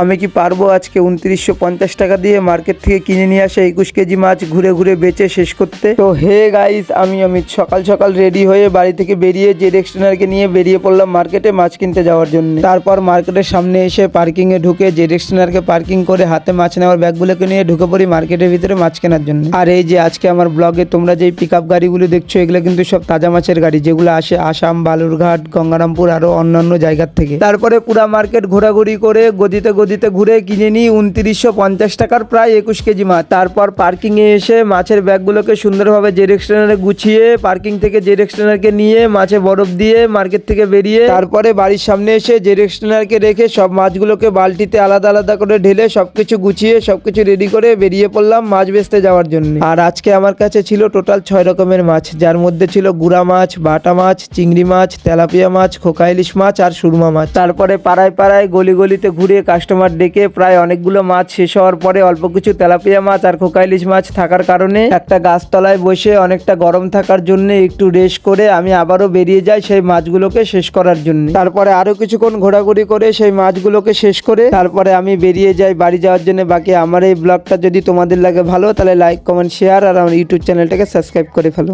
আমি কি পারবো আজকে 2950 টাকা দিয়ে মার্কেট থেকে কিনে নিয়ে আসা 21 কেজি মাছ ঘুরে ঘুরে বেচে শেষ করতে? তো হে গাইস, আমি অমিত সকাল সকাল রেডি হয়ে বাড়ি থেকে বেরিয়ে জেড এক্সটেনারকে নিয়ে বেরিয়ে পড়লাম মার্কেটে মাছ কিনতে যাওয়ার জন্য। তারপর মার্কেটের সামনে এসে পার্কিংয়ে ঢুকে জেড এক্সটেনারকে পার্কিং করে হাতে মাছ নেওয়ার ব্যাগগুলোকে নিয়ে ঢুকে পড়ি মার্কেটের ভিতরে মাছ কেনার জন্য। আর এই যে আজকে আমার ব্লগে তোমরা যেই পিক আপ গাড়িগুলো দেখছো এগুলো কিন্তু সব তাজা মাছের গাড়ি, যেগুলো আসে আসাম, বালুরঘাট, গঙ্গারামপুর আরো অন্যান্য জায়গার থেকে। তারপরে পুরা মার্কেট ঘোরাঘুরি করে গদিতে গদিতে ঘুরে কিনে নিই 2950 টাকার প্রায় 21 কেজি মাছ। তারপর পার্কিং এ এসে মাছের ব্যাগগুলোকে সুন্দরভাবে জেড এক্সটেনারে গুছিয়ে পার্কিং থেকে জেড এক্সটেনারকে নিয়ে মাছে বরফ দিয়ে মার্কেট থেকে বেরিয়ে তারপরে বাড়ির সামনে এসে জেড এক্সটেনারকে রেখে সব মাছগুলোকে বালতিতে আলাদা আলাদা করে ঢেলে সবকিছু গুছিয়ে সবকিছু রেডি করে বেরিয়ে পড়লাম মাছ বেচতে যাওয়ার জন্য। আর আজকে আমার কাছে ছিল টোটাল 6 রকমের মাছ, যার মধ্যে ছিল গুড়া মাছ, বাটা মাছ, চিংড়ি মাছ, তেলাপিয়া মাছ, খোকা ইলিশ মাছ আর সুরমা মাছ। তারপরে পাড়ায় পাড়ায় গলি গলিতে ঘুরে কাস্টমার ডেকে প্রায় অনেকগুলো মাছ শেষ হওয়ার পরে অল্প কিছু তেলাপিয়া মাছ আর খোকা ইলিশ মাছ থাকার কারণে একটা গাছতলায় বসে অনেকটা গরম থাকার জন্য একটু রেস্ট করে আমি আবারও বেরিয়ে যাই সেই মাছগুলোকে শেষ করার জন্য। তারপরে আরো কিছুক্ষণ ঘোরাঘুরি করে সেই মাছগুলোকে শেষ করে তারপরে আমি বেরিয়ে যাই বাড়ি যাওয়ার জন্য। বাকি আমার এই ব্লগটা যদি তোমাদের লাগে ভালো তাহলে লাইক, কমেন্ট, শেয়ার আর আমার ইউটিউব চ্যানেলটাকে সাবস্ক্রাইব করে ফেলো।